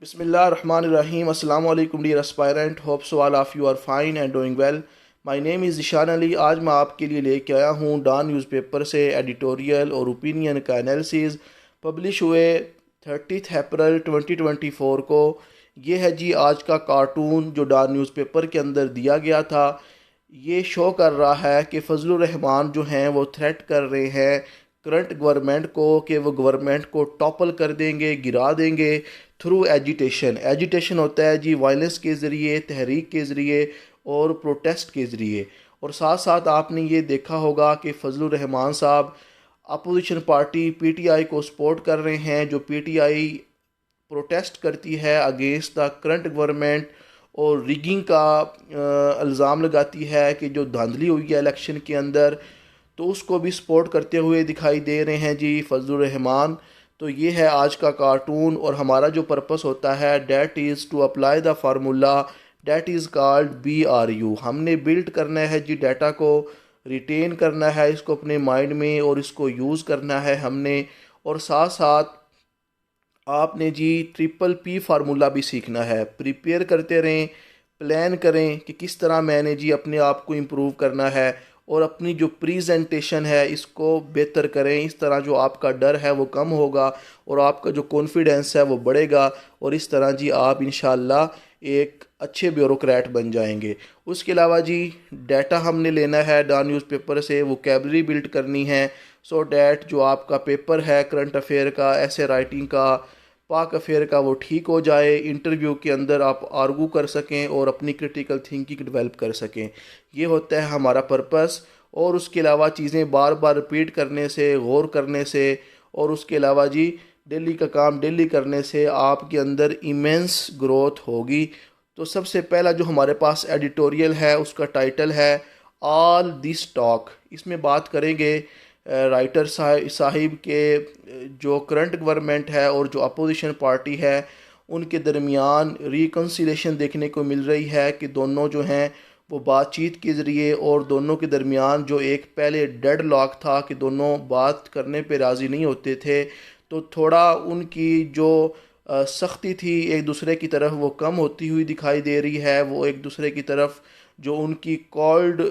Bismillahirrahmanirrahim. Assalamu alaikum dear aspirant. Hope so all of you are fine and doing well. My name is Ishan Ali. आज मैं आपके लिए लेके आया हूँ डॉन न्यूज़पेपर से एडिटोरियल और ओपिनियन का एनालिसिस पब्लिश हुए 30 अप्रैल 2024 को. ये है जी आज का कार्टून जो डॉन न्यूज़पेपर के अंदर दिया गया था. ये शो कर रहा है कि फजलुर रहमान जो हैं वो थ्रेट कर रहे हैं करंट गवर्नमेंट को कि वो गवर्नमेंट को टॉपल कर देंगे, गिरा देंगे थ्रू एजिटेशन. एजिटेशन होता है जी वायलेंस के ज़रिए, तहरीक के ज़रिए और प्रोटेस्ट के ज़रिए. और साथ साथ आपने ये देखा होगा कि फजलुर रहमान साहब अपोजिशन पार्टी पीटीआई को सपोर्ट कर रहे हैं. जो पीटीआई प्रोटेस्ट करती है अगेंस्ट द करंट गवर्नमेंट और रिगिंग का इल्ज़ाम लगाती है कि जो धांधली हुई है इलेक्शन के अंदर, तो उसको भी सपोर्ट करते हुए दिखाई दे रहे हैं जी फजलुर रहमान. तो ये है आज का कार्टून और हमारा जो पर्पस होता है that is to apply the formula that is called BRU. हमने बिल्ड करना है जी डाटा को, रिटेन करना है इसको अपने माइंड में और इसको यूज़ करना है हमने. और साथ साथ आपने जी P फार्मूला भी सीखना है. प्रिपेयर करते रहें, प्लान करें कि किस तरह मैंने जी अपने आप को इम्प्रूव करना है और अपनी जो प्रेजेंटेशन है इसको बेहतर करें. इस तरह जो आपका डर है वो कम होगा और आपका जो कॉन्फिडेंस है वो बढ़ेगा और इस तरह जी आप इंशाल्लाह एक अच्छे ब्यूरोक्रेट बन जाएंगे. उसके अलावा जी डाटा हमने लेना है डॉन न्यूज़पेपर से, वोकैबलरी बिल्ड करनी है सो डैट जो आपका पेपर है करंट अफेयर का, ऐसे राइटिंग का, पाक अफेयर का, वो ठीक हो जाए. इंटरव्यू के अंदर आप आर्गू कर सकें और अपनी क्रिटिकल थिंकिंग डेवलप कर सकें. ये होता है हमारा पर्पस. और उसके अलावा चीज़ें बार बार रिपीट करने से, गौर करने से और उसके अलावा जी डेली का काम डेली करने से आपके अंदर इमेंस ग्रोथ होगी. तो सबसे पहला जो हमारे पास एडिटोरियल है उसका टाइटल है ऑल दिस टॉक. इसमें बात करेंगे राइटर साहिब के जो करंट गवर्नमेंट है और जो अपोजिशन पार्टी है उनके दरमियान रिकन्सिलेशन देखने को मिल रही है कि दोनों जो हैं वो बातचीत के ज़रिए और दोनों के दरमियान जो एक पहले डेड लॉक था कि दोनों बात करने पे राज़ी नहीं होते थे, तो थोड़ा उनकी जो सख्ती थी एक दूसरे की तरफ वो कम होती हुई दिखाई दे रही है. वो एक दूसरे की तरफ जो उनकी कॉल्ड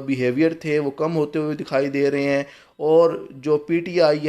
बिहेवियर थे वो कम होते हुए दिखाई दे रहे हैं. और जो पीटीआई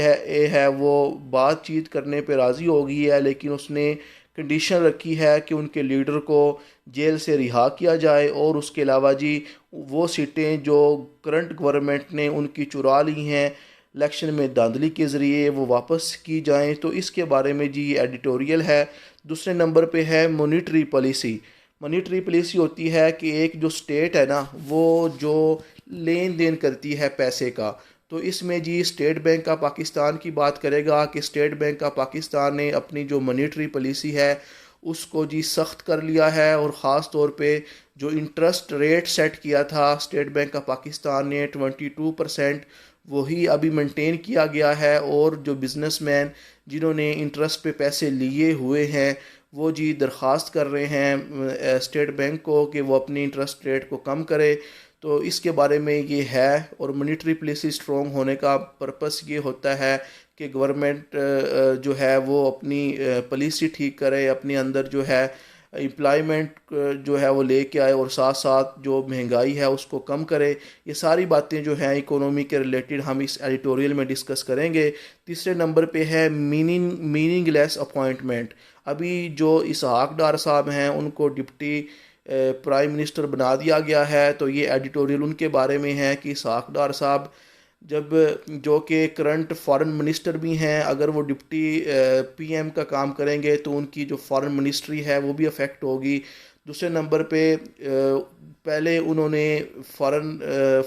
है वो बातचीत करने पे राज़ी हो गई है, लेकिन उसने कंडीशन रखी है कि उनके लीडर को जेल से रिहा किया जाए और उसके अलावा जी वो सीटें जो करंट गवर्नमेंट ने उनकी चुरा ली हैं इलेक्शन में धांधली के ज़रिए वो वापस की जाएं. तो इसके बारे में जी ये एडिटोरियल है. दूसरे नंबर पे है मॉनिटरी पॉलिसी. मॉनिटरी पॉलिसी होती है कि एक जो स्टेट है ना वो जो लेन देन करती है पैसे का, तो इसमें जी स्टेट बैंक का पाकिस्तान की बात करेगा कि स्टेट बैंक का पाकिस्तान ने अपनी जो मॉनिटरी पॉलिसी है उसको जी सख्त कर लिया है और ख़ास तौर पे जो इंटरेस्ट रेट सेट किया था स्टेट बैंक का पाकिस्तान ने 22% वही अभी मेंटेन किया गया है. और जो बिजनेसमैन जिन्होंने इंटरेस्ट पे पैसे लिए हुए हैं वो जी दरख्वास्त कर रहे हैं स्टेट बैंक को कि वो अपनी इंटरेस्ट रेट को कम करे. तो इसके बारे में ये है. और मॉनिटरी पॉलिसी स्ट्रॉन्ग होने का पर्पस ये होता है कि गवर्नमेंट जो है वो अपनी पॉलिसी ठीक करे, अपने अंदर जो है एम्प्लॉयमेंट जो है वो लेके आए और साथ साथ जो महंगाई है उसको कम करे. ये सारी बातें जो हैं इकोनॉमी के रिलेटेड हम इस एडिटोरियल में डिस्कस करेंगे. तीसरे नंबर पे है मीनिंगलेस अपॉइंटमेंट. अभी जो इसहाक डार साहब हैं उनको डिप्टी प्राइम मिनिस्टर बना दिया गया है. तो ये एडिटोरियल उनके बारे में है कि इसहाक डार साहब जब जो कि करंट फॉरेन मिनिस्टर भी हैं, अगर वो डिप्टी पीएम का काम करेंगे तो उनकी जो फॉरेन मिनिस्ट्री है वो भी अफेक्ट होगी. दूसरे नंबर पे पहले उन्होंने फॉरेन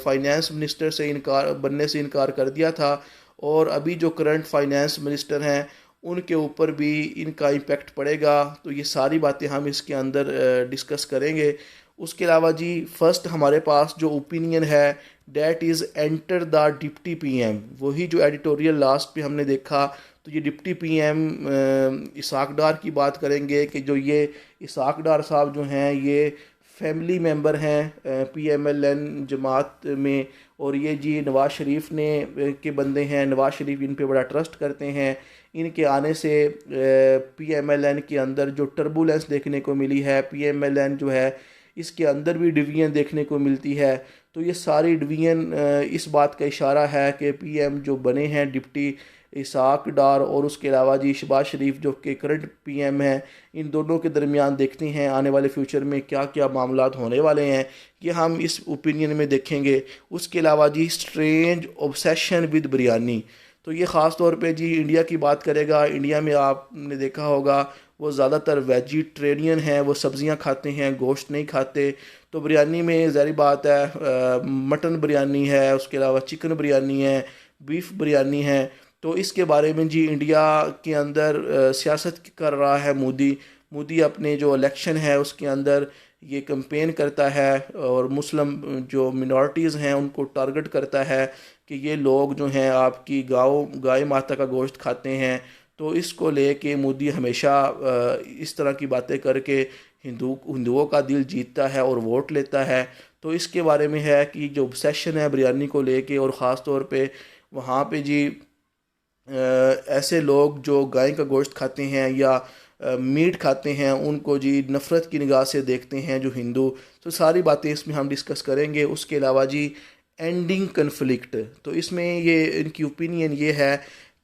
फाइनेंस मिनिस्टर से इनकार बनने से इनकार कर दिया था और अभी जो करंट फाइनेंस मिनिस्टर हैं उनके ऊपर भी इनका इम्पेक्ट पड़ेगा. तो ये सारी बातें हम इसके अंदर डिस्कस करेंगे. उसके अलावा जी फर्स्ट हमारे पास जो ओपिनियन है that is enter the deputy PM. वही जो एडिटोरियल लास्ट पे हमने देखा, तो ये डिप्टी पीएम इसहाक डार की बात करेंगे कि जो ये इसहाक डार साहब जो हैं ये फैमिली मेंबर हैं PMLN जमात में और ये जी नवाज़ शरीफ ने के बंदे हैं. नवाज़ शरीफ इन पे बड़ा ट्रस्ट करते हैं. इनके आने से PMLN के अंदर जो टर्बुलेंस देखने को मिली है, PMLN जो है इसके अंदर भी डिवीजन देखने को मिलती है। तो ये सारी डिवीजन इस बात का इशारा है कि PM जो बने हैं डिप्टी इसाक डार और उसके अलावा जी शहबाज शरीफ जो कि करंट PM हैं, इन दोनों के दरमियान देखते हैं आने वाले फ्यूचर में क्या क्या मामलात होने वाले हैं, ये हम इस ओपिनियन में देखेंगे। उसके अलावा जी स्ट्रेंज ऑब्सेशन विद बिरयानी, तो ये ख़ास तौर पे जी इंडिया की बात करेगा। इंडिया में आपने देखा होगा वो ज़्यादातर वेजिटेरियन हैं, वो सब्ज़ियां खाते हैं, गोश्त नहीं खाते। तो बिरयानी में ज़ाहिर बात है मटन बिरयानी है, उसके अलावा चिकन बिरयानी है, बीफ बिरयानी है। तो इसके बारे में जी इंडिया के अंदर सियासत कर रहा है मोदी। मोदी अपने जो इलेक्शन है उसके अंदर ये कैंपेन करता है और मुस्लिम जो मिनॉरिटीज़ हैं उनको टारगेट करता है कि ये लोग जो हैं आपकी गाय माता का गोश्त खाते हैं। तो इसको लेके मोदी हमेशा इस तरह की बातें करके हिंदुओं का दिल जीतता है और वोट लेता है। तो इसके बारे में है कि जो ऑब्सेशन है बिरयानी को लेके, और ख़ास तौर पे वहाँ पे जी ऐसे लोग जो गाय का गोश्त खाते हैं या मीट खाते हैं उनको जी नफ़रत की निगाह से देखते हैं जो हिंदू। तो सारी बातें इसमें हम डिस्कस करेंगे। उसके अलावा जी एंडिंग कन्फ्लिक्ट, तो इसमें ये इनकी ओपिनियन ये है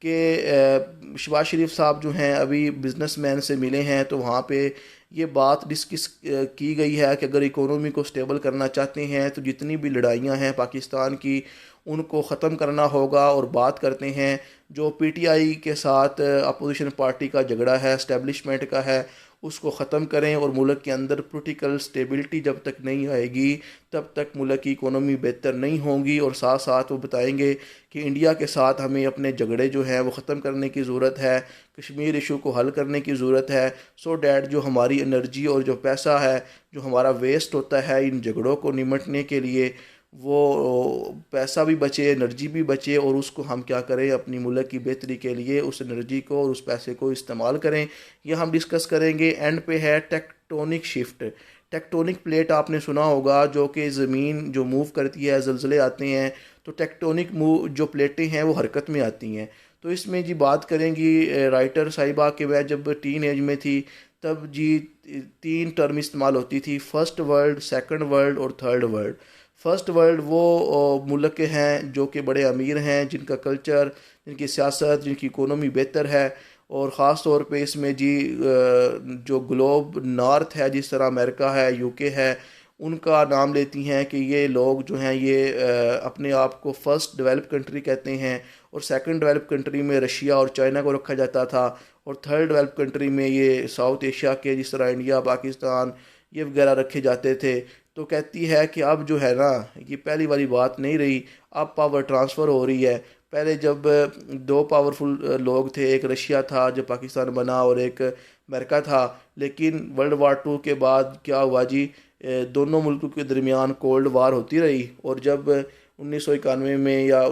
कि शहबाज शरीफ साहब जो हैं अभी बिजनेसमैन से मिले हैं, तो वहाँ पे ये बात डिस्कस की गई है कि अगर इकोनॉमी को स्टेबल करना चाहते हैं तो जितनी भी लड़ाइयाँ हैं पाकिस्तान की उनको ख़त्म करना होगा। और बात करते हैं जो PTI के साथ अपोजिशन पार्टी का झगड़ा है, इस्टेब्लिशमेंट का है, उसको ख़त्म करें। और मुल्क के अंदर पोलिटिकल स्टेबिलिटी जब तक नहीं आएगी तब तक मुल्क की इकोनॉमी बेहतर नहीं होगी। और साथ साथ वो बताएंगे कि इंडिया के साथ हमें अपने झगड़े जो हैं वो ख़त्म करने की ज़रूरत है, कश्मीर इशू को हल करने की ज़रूरत है, सो डैट जो हमारी एनर्जी और जो पैसा है जो हमारा वेस्ट होता है इन झगड़ों को निमटने के लिए, वो पैसा भी बचे, एनर्जी भी बचे, और उसको हम क्या करें अपनी मुल्क की बेहतरी के लिए उस एनर्जी को और उस पैसे को इस्तेमाल करें। यह हम डिस्कस करेंगे। एंड पे है टेक्टोनिक शिफ्ट। टेक्टोनिक प्लेट आपने सुना होगा जो कि ज़मीन जो मूव करती है, ज़लज़ले आते हैं तो टेक्टोनिक मूव जो प्लेटें हैं वो हरकत में आती हैं। तो इसमें जी बात करेंगी राइटर साहिबा कि वह जब टीन एज में थी तब जी 3 टर्म इस्तेमाल होती थी, फर्स्ट वर्ल्ड, सेकंड वर्ल्ड और थर्ड वर्ल्ड। फर्स्ट वर्ल्ड वो मुल्क हैं जो कि बड़े अमीर हैं, जिनका कल्चर, जिनकी सियासत, जिनकी इकोनॉमी बेहतर है। और ख़ास तौर पे इसमें जी जो ग्लोब नॉर्थ है, जिस तरह अमेरिका है, UK है, उनका नाम लेती हैं कि ये लोग जो हैं ये अपने आप को फर्स्ट डेवलप कंट्री कहते हैं। और सेकंड डेवलप कंट्री में रशिया और चाइना को रखा जाता था, और थर्ड डेवलप कंट्री में ये साउथ एशिया के जिस तरह इंडिया, पाकिस्तान ये वगैरह रखे जाते थे। तो कहती है कि अब जो है ना ये पहली वाली बात नहीं रही, अब पावर ट्रांसफ़र हो रही है। पहले जब 2 पावरफुल लोग थे, एक रशिया था जब पाकिस्तान बना और एक अमेरिका था, लेकिन वर्ल्ड वार 2 के बाद क्या हुआ जी, दोनों मुल्कों के दरमियान कोल्ड वार होती रही। और जब 1991 में या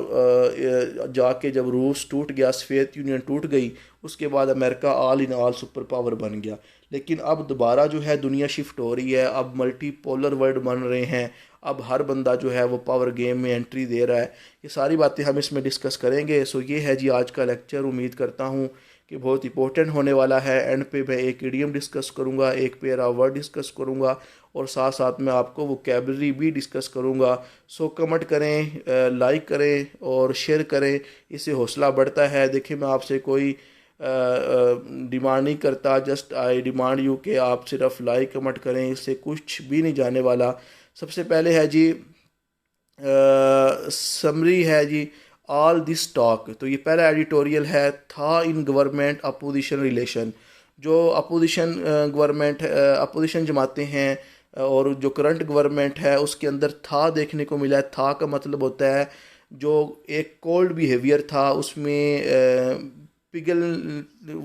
जाके जब रूस टूट गया, सोवियत यूनियन टूट गई, उसके बाद America all in all super power बन गया। लेकिन अब दोबारा जो है दुनिया शिफ्ट हो रही है, अब मल्टी पोलर वर्ल्ड बन रहे हैं, अब हर बंदा जो है वो पावर गेम में एंट्री दे रहा है। ये सारी बातें हम इसमें डिस्कस करेंगे। सो ये है जी आज का लेक्चर। उम्मीद करता हूँ कि बहुत इंपॉर्टेंट होने वाला है। एंड पे मैं एक इडियम डिस्कस करूँगा, एक पेरा वर्ड डिस्कस करूँगा, और साथ साथ मैं आपको वोकैबलरी भी डिस्कस करूँगा। सो कमेंट करें, लाइक करें और शेयर करें, इससे हौसला बढ़ता है। देखिए मैं आपसे कोई डिमांड नहीं करता, जस्ट आई डिमांड यू कि आप सिर्फ लाइक कमेंट करें, इससे कुछ भी नहीं जाने वाला। सबसे पहले है जी समरी है जी ऑल दिस टॉक। तो ये पहला एडिटोरियल है, था इन गवर्नमेंट अपोजिशन रिलेशन। जो अपोजिशन गवर्नमेंट अपोजिशन जमाते हैं और जो करंट गवर्नमेंट है उसके अंदर था देखने को मिला है। था का मतलब होता है जो एक कोल्ड बिहेवियर था उसमें पिघल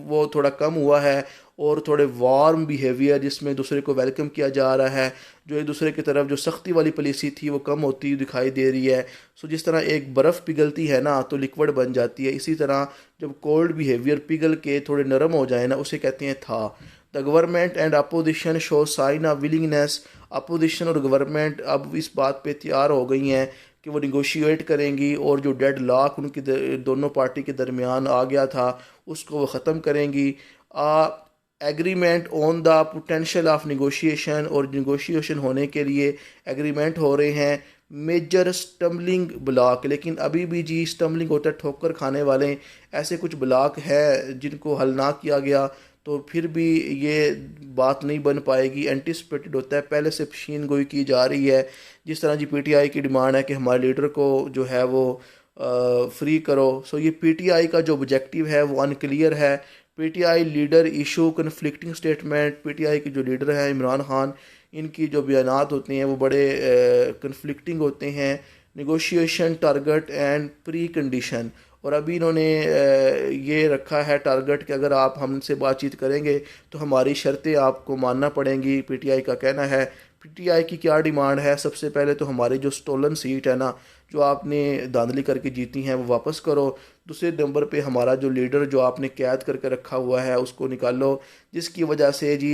वो थोड़ा कम हुआ है, और थोड़े वार्म बिहेवियर जिसमें दूसरे को वेलकम किया जा रहा है, जो एक दूसरे की तरफ जो सख्ती वाली पॉलिसी थी वो कम होती दिखाई दे रही है। सो जिस तरह एक बर्फ़ पिघलती है ना तो लिक्विड बन जाती है, इसी तरह जब कोल्ड बिहेवियर पिघल के थोड़े नरम हो जाए ना उसे कहते हैं था। The government and opposition show sign of willingness. Opposition और गवर्नमेंट अब इस बात पे तैयार हो गई हैं कि वो निगोशिएट करेंगी और जो डेड लॉक उनकी दोनों पार्टी के दरमियान आ गया था उसको वो ख़त्म करेंगी। Agreement on the potential of negotiation, और निगोशिएशन होने के लिए एग्रीमेंट हो रहे हैं। मेजर स्टम्बलिंग ब्लॉक, लेकिन अभी भी जी स्टम्बलिंग होता है ठोकर खाने वाले, ऐसे कुछ ब्लॉक है जिनको हल ना किया गया तो फिर भी ये बात नहीं बन पाएगी। एंटिसिपेटेड होता है, पहले से पेशीन गोई की जा रही है। जिस तरह जी पीटीआई की डिमांड है कि हमारे लीडर को जो है वो फ्री करो, सो ये पीटीआई का जो ऑब्जेक्टिव है वो अनक्लियर है। PTI leader issue conflicting statement. PTI के जो लीडर हैं इमरान खान, इनकी जो बयानात होते हैं वो बड़े कन्फ्लिक्टिंग होते हैं। Negotiation target and pre condition, और अभी इन्होंने ये रखा है टारगेट कि अगर आप हमसे बातचीत करेंगे तो हमारी शर्तें आपको मानना पड़ेंगी। पीटीआई का कहना है। पीटीआई की क्या डिमांड है? सबसे पहले तो हमारी जो स्टोलन सीट है ना, जो आपने धांधली करके जीती हैं, वो वापस करो। दूसरे नंबर पे हमारा जो लीडर जो आपने कैद करके रखा हुआ है उसको निकालो, जिसकी वजह से जी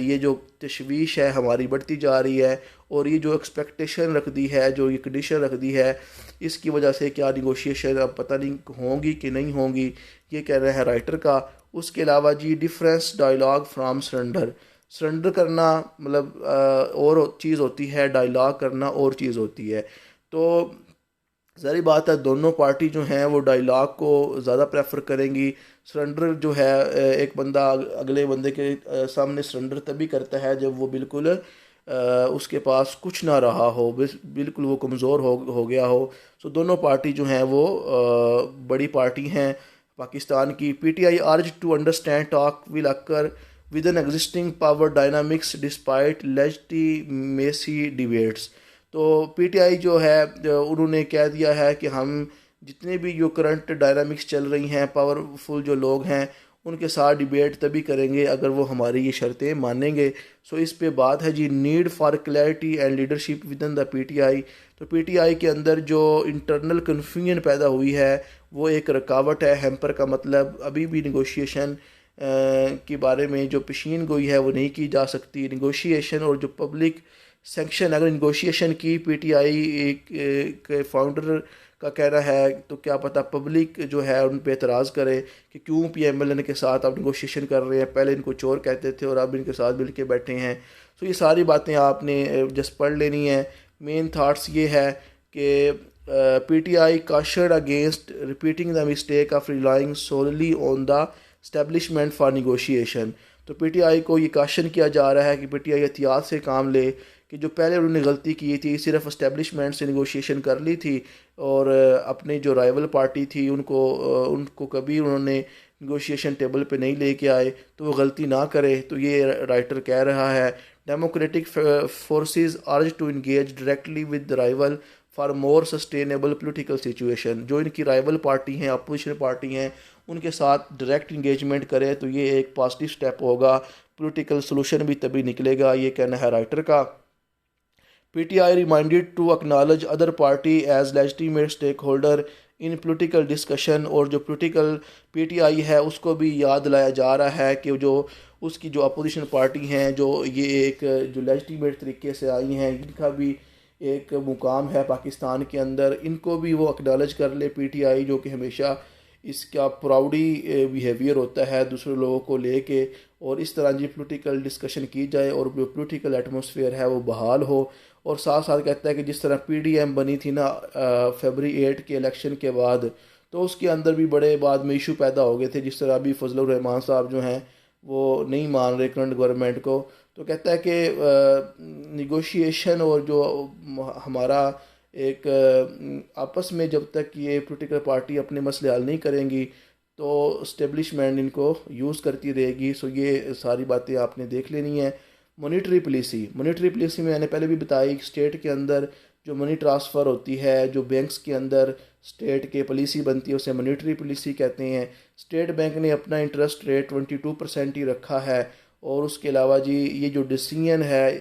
ये जो तशवीश है हमारी बढ़ती जा रही है, और ये जो एक्सपेक्टेशन रख दी है, जो ये कंडीशन रख दी है, इसकी वजह से क्या निगोशिएशन अब पता नहीं होंगी कि नहीं होंगी, ये कह रहे हैं राइटर का। उसके अलावा जी difference dialogue from surrender. Surrender करना मतलब और चीज़ होती है, डायलॉग करना और चीज़ होती है। तो ज़ाहिर बात है दोनों पार्टी जो हैं वो डायलॉग को ज़्यादा प्रेफर करेंगी। सरेंडर जो है एक बंदा अगले बंदे के सामने सरेंडर तभी करता है जब वो बिल्कुल उसके पास कुछ ना रहा हो, बिल्कुल वो कमज़ोर हो गया हो। सो दोनों पार्टी जो हैं वो बड़ी पार्टी हैं पाकिस्तान की। PTI urge to understand talk will occur with an existing power dynamics despite legitimacy debates. तो पीटीआई जो है उन्होंने कह दिया है कि हम जितने भी जो करंट डायनामिक्स चल रही हैं, पावरफुल जो लोग हैं, उनके साथ डिबेट तभी करेंगे अगर वो हमारी ये शर्तें मानेंगे। सो इस पे बात है जी need for clarity and leadership within the PTI. तो पीटीआई के अंदर जो इंटरनल कन्फ्यूजन पैदा हुई है वो एक रुकावट है। हैम्पर का मतलब अभी भी निगोशिएशन के बारे में जो पेशीन गोई है वो नहीं की जा सकती। निगोशिएशन और जो पब्लिक सेंक्शन, अगर निगोशिएशन की पीटीआई एक फाउंडर का कहना है तो क्या पता पब्लिक जो है उन पे एतराज़ करे कि क्यों पीएमएलएन के साथ आप निगोशिएशन कर रहे हैं, पहले इनको चोर कहते थे और अब इनके साथ मिल के बैठे हैं। तो ये सारी बातें आपने जस्ट पढ़ लेनी है। मेन थाट्स ये है कि PTI cautioned against repeating the mistake of relying solely on the establishment for negotiation. तो पीटीआई को ये काशन किया जा रहा है कि पीटीआई एहतियात से काम ले कि जो पहले उन्होंने गलती की थी, सिर्फ एस्टेब्लिशमेंट से निगोशिएशन कर ली थी और अपनी जो राइवल पार्टी थी उनको कभी उन्होंने निगोशिएशन टेबल पे नहीं लेके आए, तो वो गलती ना करे। तो ये राइटर कह रहा है democratic forces urge to engage directly with rival for more sustainable political situation. जो इनकी राइवल पार्टी हैं, अपोजिशन पार्टी हैं, उनके साथ डायरेक्ट इंगेजमेंट करे तो ये एक पॉजिटिव स्टेप होगा, पॉलिटिकल सोल्यूशन भी तभी निकलेगा, ये कहना है राइटर का। PTI reminded to acknowledge other party as legitimate stakeholder in political discussion. और जो पोलिटिकल पीटीआई है उसको भी याद दिलाया जा रहा है कि जो उसकी जो अपोजिशन पार्टी हैं, जो ये एक जो लेजिटिमेट तरीके से आई हैं, इनका भी एक मुकाम है पाकिस्तान के अंदर, इनको भी वो एक्नॉलेज कर ले पीटीआई, जो कि हमेशा इसका प्राउडी बिहेवियर होता है दूसरे लोगों को लेके, और इस तरह जी पोलिटिकल डिस्कशन की जाए और जो पोलिटिकल एटमॉस्फेयर है वो बहाल हो। और साथ साथ कहता है कि जिस तरह पीडीएम बनी थी ना फरवरी 8 के इलेक्शन के बाद, तो उसके अंदर भी बड़े बाद में इशू पैदा हो गए थे। जिस तरह अभी फजलुर रहमान साहब जो हैं वो नहीं मान रहे करंट गवर्नमेंट को, तो कहता है कि निगोशिएशन और जो हमारा एक आपस में जब तक ये पोलिटिकल पार्टी अपने मसले हल नहीं करेंगी तो इस्टेब्लिशमेंट इनको यूज़ करती रहेगी। सो ये सारी बातें आपने देख लेनी है। मॉनिटरी पॉलिसी में मैंने पहले भी बताई, स्टेट के अंदर जो मनी ट्रांसफ़र होती है, जो बैंक्स के अंदर स्टेट के पॉलिसी बनती है उसे मॉनिटरी पॉलिसी कहते हैं। स्टेट बैंक ने अपना इंटरेस्ट रेट 22% ही रखा है, और उसके अलावा जी ये जो डिसीजन है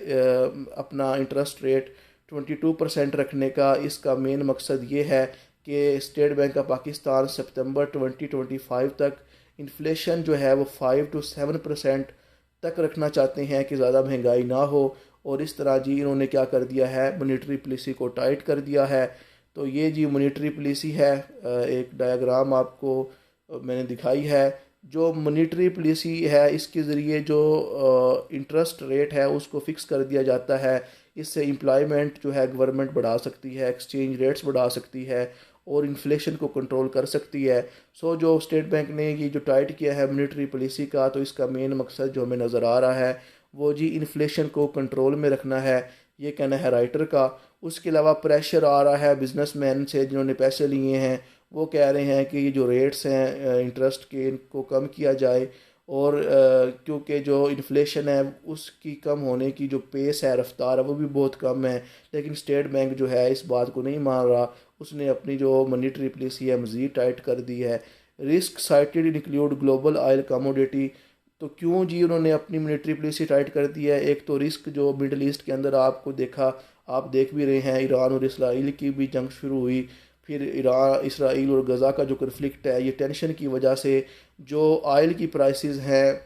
अपना इंटरेस्ट रेट 22% रखने का, इसका मेन मकसद ये है कि स्टेट बैंक ऑफ पाकिस्तान सितंबर 2025 तक इन्फ्लेशन जो है वो 5 to 7% तक रखना चाहते हैं कि ज़्यादा महंगाई ना हो। और इस तरह जी इन्होंने क्या कर दिया है, मॉनेटरी पॉलिसी को टाइट कर दिया है। तो ये जी मॉनेटरी पॉलिसी है। एक डायग्राम आपको मैंने दिखाई है। जो मॉनेटरी पॉलिसी है इसके ज़रिए जो इंटरेस्ट रेट है उसको फ़िक्स कर दिया जाता है। इससे एम्प्लॉयमेंट जो है गवर्नमेंट बढ़ा सकती है, एक्सचेंज रेट्स बढ़ा सकती है और इन्फ्लेशन को कंट्रोल कर सकती है। सो जो स्टेट बैंक ने ये जो टाइट किया है मॉनेटरी पॉलिसी का, तो इसका मेन मकसद जो हमें नज़र आ रहा है वो जी इन्फ्लेशन को कंट्रोल में रखना है, ये कहना है राइटर का। उसके अलावा प्रेशर आ रहा है बिजनेसमैन से जिन्होंने पैसे लिए हैं, वो कह रहे हैं कि ये जो रेट्स हैं इंटरेस्ट के इनको कम किया जाए। और क्योंकि जो इन्फ्लेशन है उसकी कम होने की जो पेस है, रफ्तार है, वो भी बहुत कम है। लेकिन स्टेट बैंक जो है इस बात को नहीं मान रहा, उसने अपनी जो मॉनेटरी पॉलिसी है मज़ीद टाइट कर दी है। Risk cited include global oil commodity. तो क्यों जी उन्होंने अपनी मॉनेटरी पॉलिसी टाइट कर दी है? एक तो रिस्क जो मिडल ईस्ट के अंदर आपको देखा, आप देख भी रहे हैं, ईरान और इसराइल की भी जंग शुरू हुई। फिर ईरान इसराइल और गज़ा का जो कन्फ्लिक्ट है, ये टेंशन की वजह से जो ऑयल की प्राइसेस हैं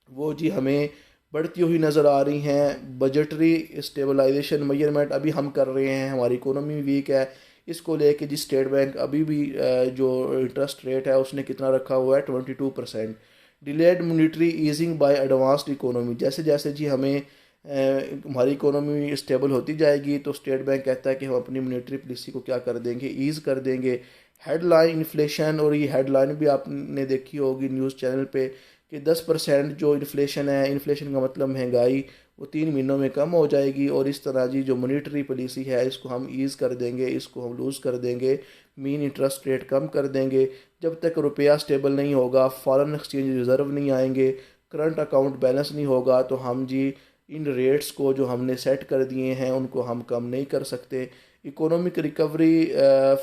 वो जी हमें बढ़ती हुई नज़र आ रही हैं। बजटरी स्टेबलाइजेशन मेजरमेंट अभी हम कर रहे हैं, हमारी इकोनॉमी वीक है, इसको लेके जी स्टेट बैंक अभी भी जो इंटरेस्ट रेट है उसने कितना रखा हुआ है, 22%। Delayed monetary easing by advanced economy. जैसे जैसे जी हमें हमारी इकोनॉमी स्टेबल होती जाएगी तो स्टेट बैंक कहता है कि हम अपनी मॉनेटरी पॉलिसी को क्या कर देंगे, ईज़ कर देंगे। हेडलाइन इन्फ्लेशन, और ये हेडलाइन भी आपने देखी होगी न्यूज़ चैनल पे कि 10% जो इन्फ्लेशन है, इन्फ्लेशन का मतलब महंगाई, वो 3 महीनों में कम हो जाएगी। और इस तरह जी जो मॉनेटरी पॉलिसी है इसको हम ईज़ कर देंगे, इसको हम लूज़ कर देंगे, मीन इंटरेस्ट रेट कम कर देंगे। जब तक रुपया स्टेबल नहीं होगा, फॉरेन एक्सचेंज रिज़र्व नहीं आएंगे, करंट अकाउंट बैलेंस नहीं होगा, तो हम जी इन रेट्स को जो हमने सेट कर दिए हैं उनको हम कम नहीं कर सकते। Economic recovery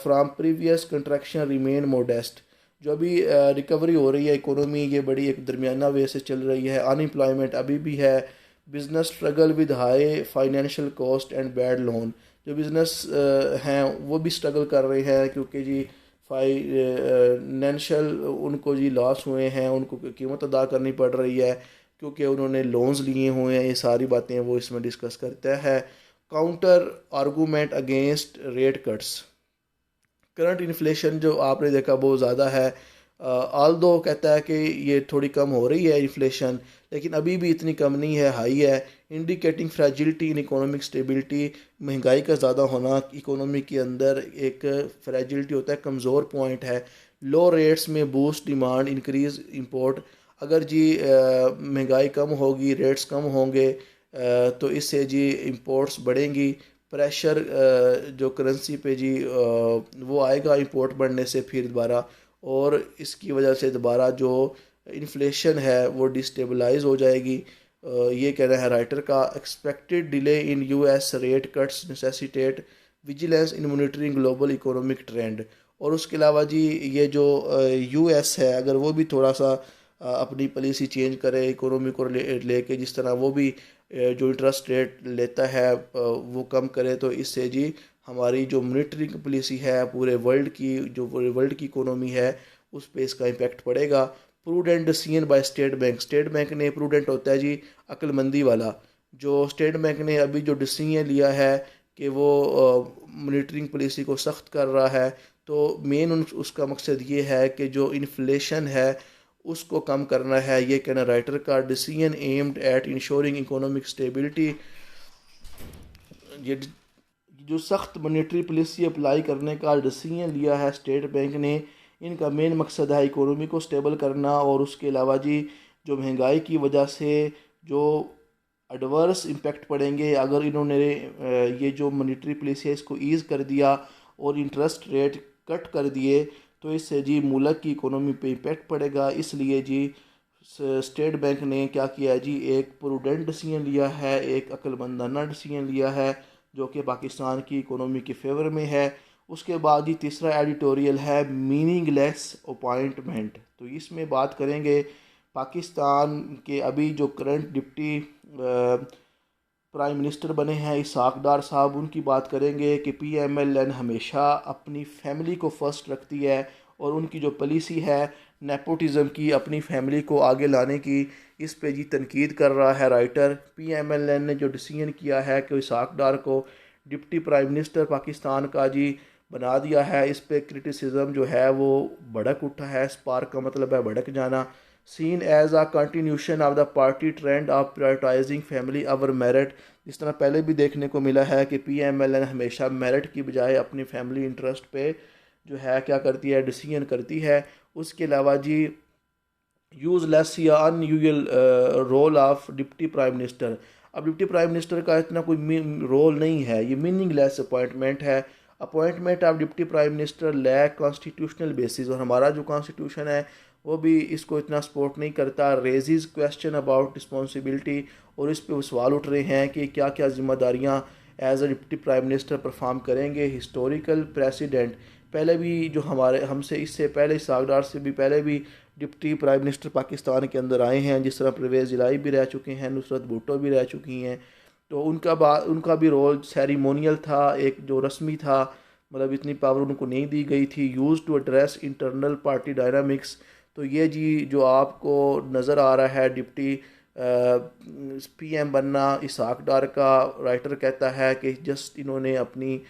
from previous contraction remain modest. जो अभी रिकवरी हो रही है इकोनॉमी, ये बड़ी एक दरमियाना वे से चल रही है। अनएम्प्लॉयमेंट अभी भी है। Business struggle with high financial cost and bad loan. जो बिज़नेस हैं वो भी स्ट्रगल कर रहे हैं क्योंकि जी फाइनेंशियल उनको जी लॉस हुए हैं, उनको कीमत अदा करनी पड़ रही है क्योंकि उन्होंने लोन्स लिए हुए हैं। ये सारी बातें वो इसमें डिस्कस करता है। Counter argument against rate cuts. Current inflation जो आपने देखा बहुत ज़्यादा है। आल दो कहता है कि ये थोड़ी कम हो रही है इन्फ्लेशन, लेकिन अभी भी इतनी कम नहीं है, हाई है। Indicating fragility in economic stability. महंगाई का ज़्यादा होना इकोनॉमी के अंदर एक फ्रेजिलिटी होता है, कमज़ोर पॉइंट है। लो रेट्स में बूस्ट डिमांड इंक्रीज इंपोर्ट। अगर जी महंगाई कम होगी, रेट्स कम होंगे, तो इससे जी इंपोर्ट्स बढ़ेंगी। प्रेशर जो करेंसी पे जी वो आएगा इंपोर्ट बढ़ने से फिर दोबारा, और इसकी वजह से दोबारा जो इन्फ्लेशन है वो डिस्टेबलाइज हो जाएगी। ये कह रहा है राइटर का। Expected delay in US rate cuts necessitate vigilance in monitoring global economic trend. और उसके अलावा जी ये जो यूएस है, अगर वो भी थोड़ा सा अपनी पॉलिसी चेंज करे इकोनॉमी को लेके, जिस तरह वो भी जो इंटरेस्ट रेट लेता है वो कम करे, तो इससे जी हमारी जो मॉनेटरी पॉलिसी है पूरे वर्ल्ड की, जो पूरे वर्ल्ड की इकोनॉमी है उस पर इसका इम्पेक्ट पड़ेगा। Prudent decision by state bank. State bank ने, प्रूडेंट होता है जी अक्लमंदी वाला, जो स्टेट बैंक ने अभी जो डिसीजन लिया है कि वो मॉनेटरिंग पॉलिसी को सख्त कर रहा है, तो मेन उसका मकसद ये है कि जो इन्फ्लेशन है उसको कम करना है। ये कहना राइटर का। Decision aimed at ensuring economic stability. ये जो सख्त मॉनेटरी पॉलिसी अप्लाई करने का डिसीजन लिया है स्टेट बैंक ने, इनका मेन मकसद है इकोनॉमी को स्टेबल करना। और उसके अलावा जी जो महंगाई की वजह से जो एडवर्स इम्पेक्ट पड़ेंगे, अगर इन्होंने ये जो मॉनेटरी पॉलिसी है इसको ईज़ कर दिया और इंटरेस्ट रेट कट कर दिए, तो इससे जी मुल्क की इकोनॉमी पे इम्पेक्ट पड़ेगा। इसलिए जी स्टेट बैंक ने क्या किया है जी, एक प्रूडेंट डिसीजन लिया है, एक अक्लमंदाना डिसीजन लिया है जो कि पाकिस्तान की इकोनॉमी के फेवर में है। उसके बाद ही तीसरा एडिटोरियल है मीनिंगलेस अपॉइंटमेंट। तो इसमें बात करेंगे पाकिस्तान के अभी जो करंट डिप्टी प्राइम मिनिस्टर बने हैं इसहाक डार साहब, उनकी बात करेंगे कि PMLN हमेशा अपनी फैमिली को फर्स्ट रखती है और उनकी जो पॉलिसी है नेपोटिज़म की, अपनी फैमिली को आगे लाने की, इस पे जी तनकीद कर रहा है राइटर। PMLN ने जो डिसीजन किया है कि इसहाक डार को डिप्टी प्राइम मिनिस्टर पाकिस्तान का जी बना दिया है। इस पे क्रिटिसिज्म जो है वो भड़क उठा है। स्पार्क का मतलब है भड़क जाना। Seen as a continuation of the party trend of prioritising family over merit. जिस तरह पहले भी देखने को मिला है कि PMLN हमेशा मेरिट की बजाय अपनी फैमिली इंटरेस्ट पे जो है क्या करती है, डिसीजन करती है। उसके अलावा जी यूज़लेस या unusual role of deputy prime minister. अब डिप्टी प्राइम मिनिस्टर का इतना कोई रोल नहीं है, ये मीनिंगलेस अपॉइंटमेंट है। Appointment of deputy prime minister lack constitutional basis, और हमारा जो कॉन्स्टिट्यूशन है वो भी इसको इतना सपोर्ट नहीं करता। रेजिज क्वेश्चन अबाउट रिस्पॉन्सिबिलिटी, और इस पे वो सवाल उठ रहे हैं कि क्या क्या जिम्मेदारियाँ as a deputy prime minister perform करेंगे। हिस्टोरिकल प्रेसिडेंट, पहले भी जो हमारे हमसे इससे पहले इसहाक डार से भी पहले भी डिप्टी प्राइम मिनिस्टर पाकिस्तान के अंदर आए हैं, जिस तरह परवेज़ इलाही भी रह चुके हैं, नुसरत भुट्टो भी रह चुकी हैं। तो उनका भी रोल सेरिमोनियल था, एक जो रस्मी था, मतलब इतनी पावर उनको नहीं दी गई थी। Use to address internal party dynamics. तो ये जी जो आपको नज़र आ रहा है डिप्टी PM बनना इसहाक डार का, राइटर कहता है कि जस्ट इन्होंने अपनी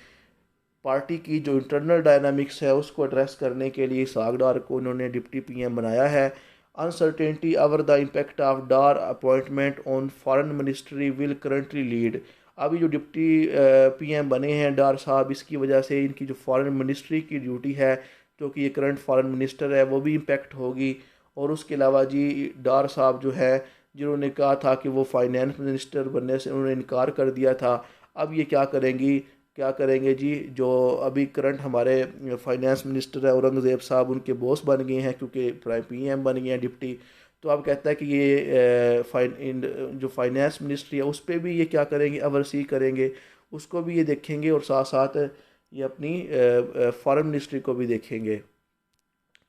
पार्टी की जो इंटरनल डायनामिक्स है उसको एड्रेस करने के लिए इसहाक डार को इन्होंने डिप्टी PM बनाया है। Uncertainty over the impact of Dar appointment on foreign ministry will currently lead. अभी जो डिप्टी PM बने हैं डार साहब, इसकी वजह से इनकी जो फॉरेन मिनिस्ट्री की ड्यूटी है, जो कि ये करंट फॉरेन मिनिस्टर है, वो भी इम्पेक्ट होगी। और उसके अलावा जी डार साहब जो है, जिन्होंने कहा था कि वो फाइनेंस मिनिस्टर बनने से उन्होंने इनकार कर दिया था, अब ये क्या करेंगे जी। जो अभी करंट हमारे फाइनेंस मिनिस्टर है औरंगज़ेब साहब, उनके बॉस बन गए हैं क्योंकि प्राइम PM बन गए हैं डिप्टी। तो अब कहता है कि ये जो फाइनेंस मिनिस्ट्री है उस पर भी ये क्या करेंगे, ओवरसी करेंगे, उसको भी ये देखेंगे, और साथ साथ ये अपनी फॉरेन मिनिस्ट्री को भी देखेंगे।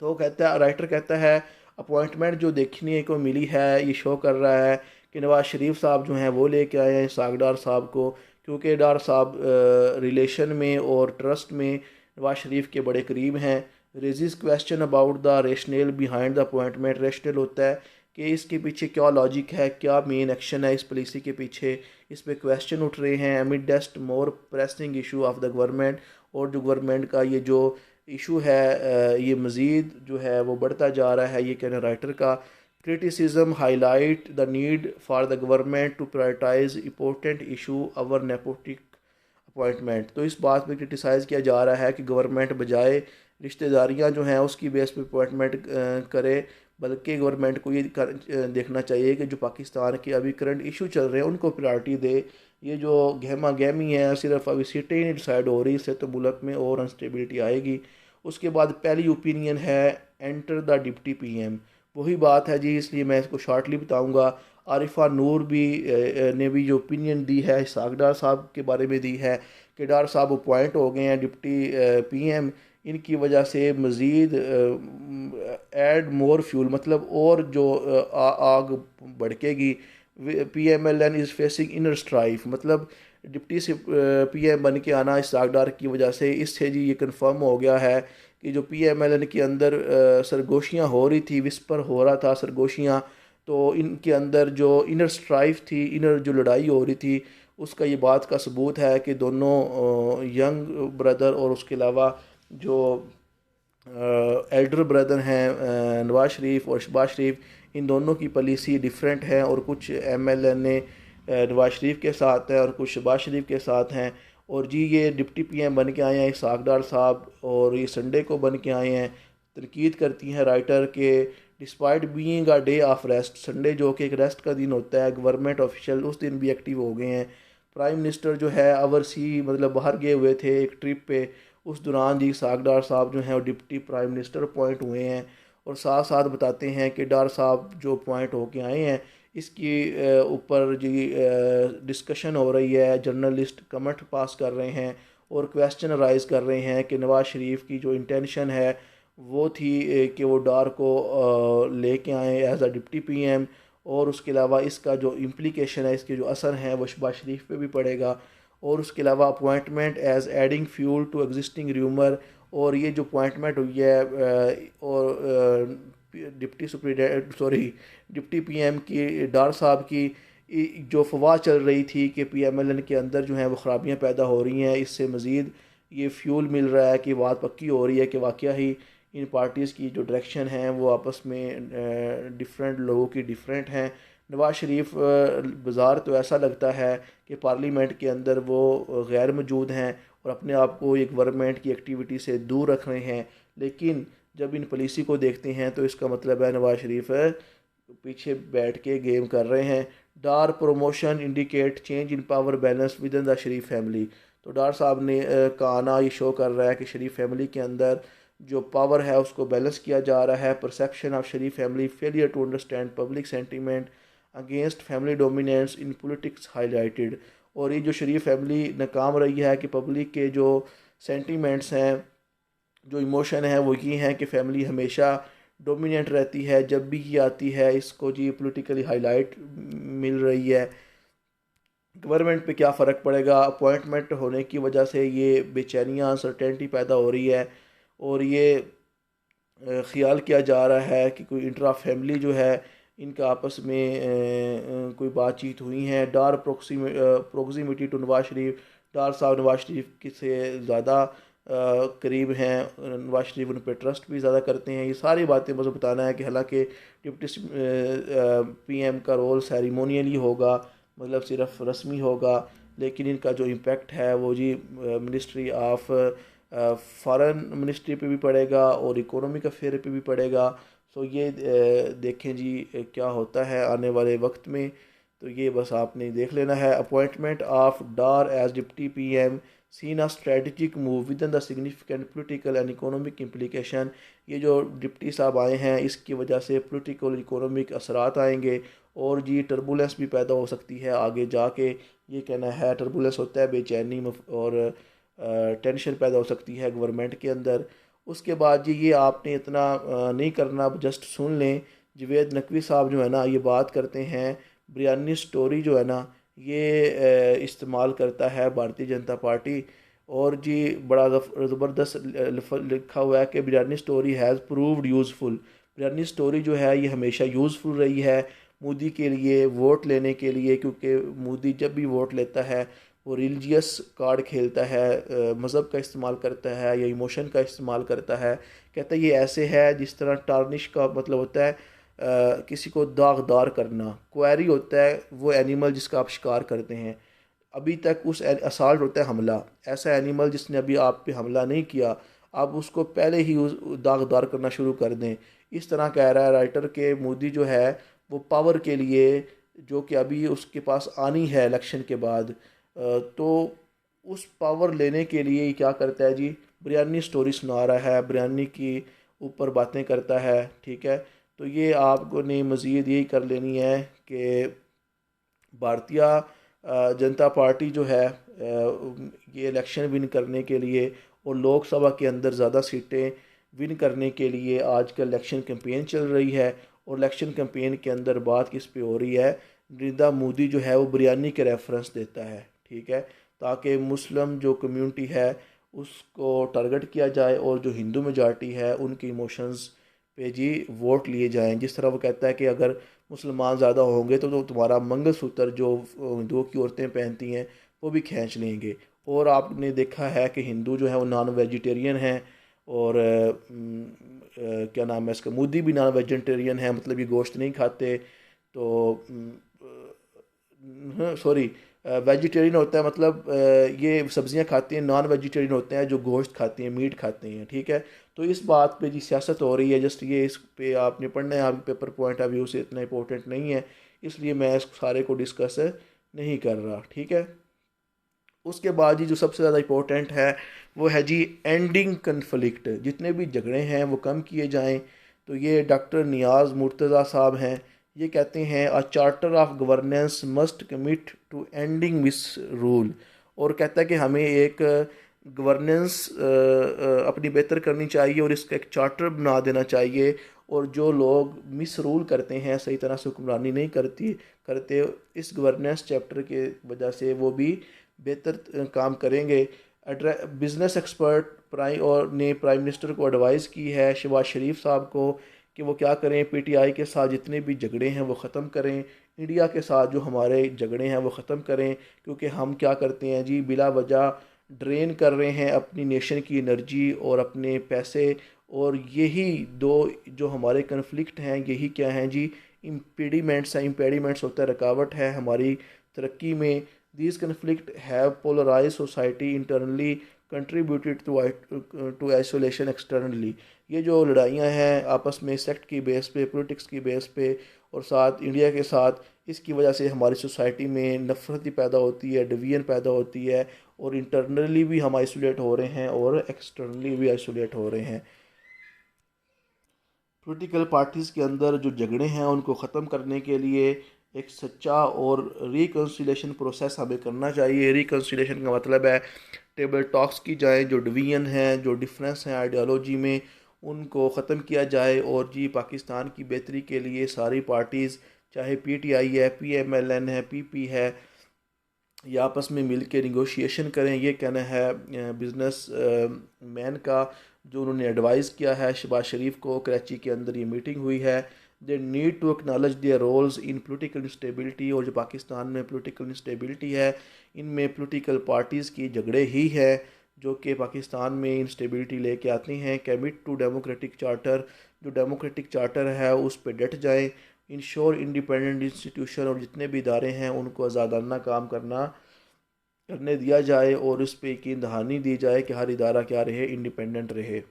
तो कहता है, राइटर कहता है, अपॉइंटमेंट जो देखने को मिली है ये शो कर रहा है कि नवाज शरीफ साहब जो हैं वो लेके आए हैं इसहाक डार साहब को, क्योंकि डार साहब रिलेशन में और ट्रस्ट में नवाज शरीफ के बड़े करीब हैं। Raises question about the rational behind the appointment. Rational होता है कि इसके पीछे क्या लॉजिक है, क्या मेन एक्शन है इस पॉलिसी के पीछे, इस पे क्वेश्चन उठ रहे हैं। Amidst more pressing issue of the government, और जो गवर्नमेंट का ये जो इशू है ये मज़ीद जो है वो बढ़ता जा रहा है, ये कहना राइटर का। Criticism highlight the need for the government to prioritise important issue over nepotic appointment. तो इस बात पे क्रिटिसाइज़ किया जा रहा है कि गवर्नमेंट बजाय रिश्तेदारियां जो हैं उसकी बेस पे अपॉइंटमेंट करे, बल्कि गवर्नमेंट को ये देखना चाहिए कि जो पाकिस्तान के अभी करंट इशू चल रहे हैं उनको प्रायोरिटी दे। ये जो गहमा गहमी है सिर्फ अभी सीटें ही नहीं डिसाइड हो रही, इससे तो मुल्क में और अनस्टेबिलिटी आएगी। उसके बाद पहली ओपिनियन है एंटर द डिप्टी PM। वही बात है जी, इसलिए मैं इसको शॉर्टली बताऊंगा। आरिफा नूर भी ने भी जो ओपिनियन दी है इसहाक डार साहब के बारे में दी है कि डार साहब अपॉइंट हो गए हैं डिप्टी PM, इनकी वजह से मज़ीद ऐड मोर फ्यूल, मतलब और जो आग भड़केगी। PMLN is facing inner strife, मतलब डिप्टी से PM बन के आना इसहाक डार की वजह से, इससे जी ये कंफर्म हो गया है कि जो PMLN के अंदर सरगोशियाँ हो रही थी, विस्पर हो रहा था सरगोशियाँ, तो इनके अंदर जो इनर स्ट्राइफ थी, इनर जो लड़ाई हो रही थी, उसका ये बात का सबूत है कि दोनों यंग ब्रदर और उसके अलावा जो एल्डर ब्रदर हैं नवाज शरीफ और शहबाज शरीफ, इन दोनों की पॉलिसी डिफरेंट है, और कुछ MLN नवाज शरीफ के साथ है और कुछ शहबाज शरीफ के साथ हैं। और जी ये डिप्टी PM बन के आए हैं इसहाक डार साहब, और ये संडे को बन के आए हैं। तनकीद करती हैं राइटर के despite being a day of rest, Sunday जो कि एक रेस्ट का दिन होता है, गवर्नमेंट ऑफिशियल उस दिन भी एक्टिव हो गए हैं। प्राइम मिनिस्टर जो है ओवरसी मतलब बाहर गए हुए थे एक ट्रिप पे, उस दौरान जी इसहाक डार साहब जो हैं वो डिप्टी प्राइम मिनिस्टर अपॉइंट हुए हैं। और साथ साथ बताते हैं कि डार साहब जो अपॉइंट होके आए हैं इसके ऊपर जी डिस्कशन हो रही है, जर्नलिस्ट कमेंट पास कर रहे हैं और क्वेश्चन राइज कर रहे हैं कि नवाज शरीफ की जो इंटेंशन है वो थी कि वो डार को लेके आए एज अ डिप्टी PM, और उसके अलावा इसका जो इम्प्लीकेशन है, इसके जो असर हैं वो शहबाज शरीफ पे भी पड़ेगा। और उसके अलावा appointment as adding fuel to existing rumour, और ये जो अपॉइंटमेंट हुई है और डिप्टी PM की डार साहब की जो अफवाह चल रही थी कि PMLN के अंदर जो है वो ख़राबियाँ पैदा हो रही हैं, इससे मज़ीद ये फ्यूल मिल रहा है कि बात पक्की हो रही है कि वाकया ही इन पार्टीज़ की जो डायरेक्शन है वो आपस में डिफरेंट लोगों की डिफरेंट हैं। नवाज शरीफ बाज़ार तो ऐसा लगता है कि पार्लियामेंट के अंदर वो गैर मौजूद हैं और अपने आप को एक गवर्नमेंट की एक्टिविटी से दूर रख रहे हैं, लेकिन जब इन पॉलिसी को देखते हैं तो इसका मतलब है नवाज शरीफ पीछे बैठ के गेम कर रहे हैं। Dar promotion indicate change in power balance within the Sharif family. तो डार साहब ने का आना ये शो कर रहा है कि शरीफ फैमिली के अंदर जो पावर है उसको बैलेंस किया जा रहा है। Perception of Sharif family failure to understand public sentiment against family dominance in politics highlighted. और ये जो शरीफ फैमिली नाकाम रही है कि पब्लिक के जो सेंटीमेंट्स हैं, जो इमोशन है वो ये हैं कि फैमिली हमेशा डोमिनेंट रहती है। जब भी ये आती है इसको जी पॉलिटिकली हाईलाइट मिल रही है। गवर्नमेंट पे क्या फ़र्क पड़ेगा, अपॉइंटमेंट होने की वजह से ये बेचैनियाँ अनसर्टेनिटी पैदा हो रही है और ये ख्याल किया जा रहा है कि कोई इंट्रा फैमिली जो है इनका आपस में कोई बातचीत हुई है। डार प्रोक्सीमिटी टू नवाज शरीफ। डार साहब नवाज शरीफ से ज़्यादा करीब हैं, नवाज शरीफ उन पर ट्रस्ट भी ज़्यादा करते हैं। ये सारी बातें मुझे बताना है कि हालांकि डिप्टी पीएम का रोल सेरेमोनियली होगा, मतलब सिर्फ रस्मी होगा, लेकिन इनका जो इम्पेक्ट है वो जी मिनिस्ट्री ऑफ फॉरेन मिनिस्ट्री पे भी पड़ेगा और इकोनॉमिक अफेयर पे भी पड़ेगा। सो ये देखें जी क्या होता है आने वाले वक्त में। तो ये बस आपने देख लेना है। Appointment of Dar as deputy PM seen a strategic move within the significant political and economic implication. ये जो डिप्टी साहब आए हैं इसकी वजह से पोलिटिकल इकोनॉमिक असरात आएंगे और जी टर्बुलेंस भी पैदा हो सकती है आगे जाके। ये कहना है टर्बुलेंस होता है बेचैनी और टेंशन पैदा हो सकती है गवर्नमेंट के अंदर। उसके बाद जी ये आपने इतना नहीं करना, जस्ट सुन लें। जवेद नकवी साहब जो है ना ये बात करते हैं बिरयानी स्टोरी जो है ना ये इस्तेमाल करता है भारतीय जनता पार्टी। और जी बड़ा ज़बरदस्त लिखा हुआ है कि biryani story has proved useful. Biryani story जो है ये हमेशा यूज़फुल रही है मोदी के लिए वोट लेने के लिए, क्योंकि मोदी जब भी वोट लेता है वो रिलीजियस कार्ड खेलता है, मज़हब का इस्तेमाल करता है या इमोशन का इस्तेमाल करता है। कहता है ये ऐसे है जिस तरह टार्निश का मतलब होता है किसी को दागदार करना। क्वेरी होता है वो एनिमल जिसका आप शिकार करते हैं, अभी तक उस असॉल्ट होता है हमला। ऐसा एनिमल जिसने अभी आप पे हमला नहीं किया आप उसको पहले ही दागदार करना शुरू कर दें। इस तरह कह रहा है राइटर के मोदी जो है वो पावर के लिए जो कि अभी उसके पास आनी है इलेक्शन के बाद, तो उस पावर लेने के लिए क्या करता है जी बिरयानी स्टोरी सुना रहा है, बिरयानी की ऊपर बातें करता है। ठीक है, तो ये आपको ने मज़ीद यही कर लेनी है कि भारतीय जनता पार्टी जो है ये इलेक्शन विन करने के लिए और लोकसभा के अंदर ज़्यादा सीटें विन करने के लिए आजकल इलेक्शन कैंपेन चल रही है। और इलेक्शन कैंपेन के अंदर बात किस पे हो रही है, नरेंद्र मोदी जो है वो बिरयानी के रेफरेंस देता है। ठीक है, ताकि मुस्लिम जो कम्युनिटी है उसको टारगेट किया जाए और जो हिंदू मेजॉरिटी है उनके इमोशंस पे जी वोट लिए जाएं। जिस तरह वो कहता है कि अगर मुसलमान ज़्यादा होंगे तो तुम्हारा मंगलसूत्र जो हिंदुओं की औरतें पहनती हैं वो भी खींच लेंगे। और आपने देखा है कि हिंदू जो है वो नॉन वेजिटेरियन हैं और क्या नाम है इसका, मोदी भी नॉन वेजिटेरियन है, मतलब ये गोश्त नहीं खाते। तो सॉरी वेजिटेरियन होता है मतलब ये सब्जियां खाते हैं, नॉन वेजिटेरियन होते हैं जो गोश्त खाते हैं, मीट खाते हैं। ठीक है, तो इस बात पे जी सियासत हो रही है, जस्ट ये इस पे आपने पढ़ना है, आपके पेपर पॉइंट ऑफ व्यू से इतना इंपॉर्टेंट नहीं है, इसलिए मैं इस सारे को डिस्कस नहीं कर रहा। ठीक है, उसके बाद जी जो सबसे ज़्यादा इम्पोर्टेंट है वो है जी एंडिंग कन्फ्लिक्ट। जितने भी झगड़े हैं वो कम किए जाएं। तो ये डॉक्टर नियाज़ मुर्तज़ा साहब हैं, ये कहते हैं a charter of governance must commit to ending misrule. और कहता है कि हमें एक गवर्नेंस अपनी बेहतर करनी चाहिए और इसका एक चार्टर बना देना चाहिए। और जो लोग मिस रूल करते हैं, सही तरह से हुक्मरानी नहीं करते, इस गवर्नेंस चैप्टर के वजह से वो भी बेहतर काम करेंगे। बिजनेस एक्सपर्ट प्राइम मिनिस्टर को एडवाइस की है, शहबाज शरीफ साहब को, कि वो क्या करें, पीटीआई के साथ जितने भी झगड़े हैं वो ख़त्म करें, इंडिया के साथ जो हमारे झगड़े हैं वो ख़त्म करें। क्योंकि हम क्या करते हैं जी बिला वजह ड्रेन कर रहे हैं अपनी नेशन की एनर्जी और अपने पैसे। और यही दो जो हमारे कन्फ्लिक्ट हैं, यही क्या हैं जी, इम्पेडिमेंट्स होता है, रुकावट है हमारी तरक्की में। These conflict have polarise society internally contributed to isolation externally. ये जो लड़ाइयाँ हैं आपस में सेक्ट की बेस पे, पॉलिटिक्स की बेस पे, और साथ इंडिया के साथ, इसकी वजह से हमारी सोसाइटी में नफरत पैदा होती है, डिवीजन पैदा होती है, और इंटरनली भी हम आइसोलेट हो रहे हैं और एक्सटर्नली भी आइसोलेट हो रहे हैं। पॉलिटिकल पार्टीज़ के अंदर जो झगड़े हैं उनको ख़त्म करने के लिए एक सच्चा और रिकन्सिलेशन प्रोसेस हमें करना चाहिए। रिकन्सिलेशन का मतलब है टेबल टॉक्स की जाए, जो डिवीजन है, जो डिफरेंस है आइडियोलॉजी में, उनको ख़त्म किया जाए। और जी पाकिस्तान की बेहतरी के लिए सारी पार्टीज़, चाहे पीटीआई है, पीएमएलएन है, पीपी है, ये आपस में मिल के निगोशिएशन करें। ये कहना है बिज़नेस मैन का, जो उन्होंने एडवाइस किया है शहबाज शरीफ को। कराची के अंदर ये मीटिंग हुई है। They need to acknowledge their roles in political instability. और जो पाकिस्तान में पोलिटिकल इंस्टेबिलिटी है, इनमें पोलिटिकल पार्टीज़ की झगड़े ही है जो कि पाकिस्तान में इंस्टेबिलिटी लेके आती हैं। कमिट टू डेमोक्रेटिक चार्टर, जो डेमोक्रेटिक चार्टर है उस पर डट जाएँ। इंश्योर इंडिपेंडेंट इंस्टीट्यूशन, और जितने भी इदारे हैं उनको आज़ादाना काम करने दिया जाए, और उस पर यकीन दहानी दी जाए कि हर इदारा क्या रहे, इंडिपेंडेंट रहे।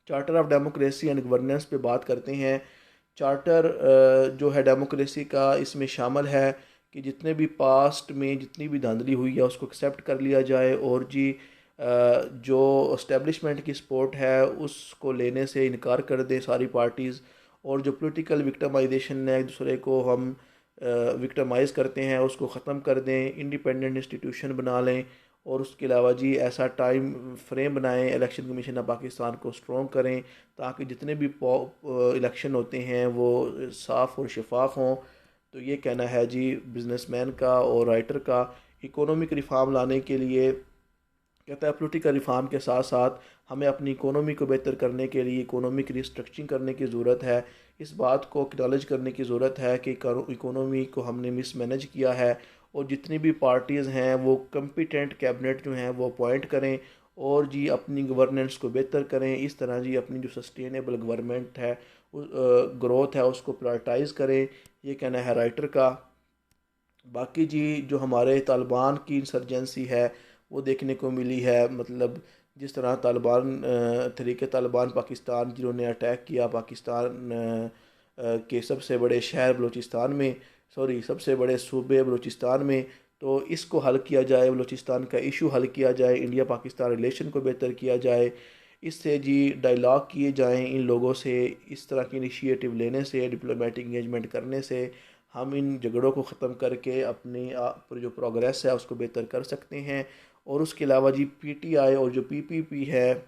Charter of democracy and governance पे बात करते हैं। चार्टर जो है डेमोक्रेसी का, इसमें शामिल है कि जितने भी पास्ट में जितनी भी धांधली हुई है उसको एक्सेप्ट कर लिया जाए, और जी जो इस्टेब्लिशमेंट की सपोर्ट है उसको लेने से इनकार कर दें सारी पार्टीज़। और जो पॉलिटिकल विक्टिमाइजेशन है, एक दूसरे को हम विक्टिमाइज़ करते हैं, उसको ख़त्म कर दें। इंडिपेंडेंट इंस्टीट्यूशन बना लें, और उसके अलावा जी ऐसा टाइम फ्रेम बनाएं, इलेक्शन कमीशन ऑफ पाकिस्तान को स्ट्रॉन्ग करें, ताकि जितने भी इलेक्शन होते हैं वो साफ़ और शफाफ हों। तो ये कहना है जी बिजनेसमैन का और राइटर का। इकोनॉमिक रिफॉर्म लाने के लिए कहता है पॉलिटिकल रिफॉर्म के साथ साथ हमें अपनी इकोनॉमी को बेहतर करने के लिए इकोनॉमिक रिस्ट्रक्चरिंग करने की ज़रूरत है। इस बात को एक्नॉलेज करने की ज़रूरत है कि इकोनॉमी को हमने मिसमैनेज किया है, और जितनी भी पार्टीज़ हैं वो कम्पिटेंट कैबिनेट जो हैं वो अपॉइंट करें, और जी अपनी गवर्नेंस को बेहतर करें। इस तरह जी अपनी जो सस्टेनेबल गवर्नमेंट है, ग्रोथ है, उसको प्रायोरिटाइज़ करें। ये कहना है राइटर का। बाकी जी जो हमारे तालिबान की इंसर्जेंसी है वो देखने को मिली है, मतलब जिस तरह तालिबान तरीके तालिबान पाकिस्तान, जिन्होंने अटैक किया पाकिस्तान के सबसे बड़े शहर बलूचिस्तान में, सॉरी सबसे बड़े सूबे बलूचिस्तान में। तो इसको हल किया जाए, बलूचिस्तान का इशू हल किया जाए, इंडिया पाकिस्तान रिलेशन को बेहतर किया जाए। इससे जी डायलॉग किए जाएं इन लोगों से। इस तरह की इनिशिएटिव लेने से, डिप्लोमेटिक इंगेजमेंट करने से हम इन झगड़ों को ख़त्म करके अपनी जो प्रोग्रेस है उसको बेहतर कर सकते हैं। और उसके अलावा जी पीटीआई और जो पीपीपी है,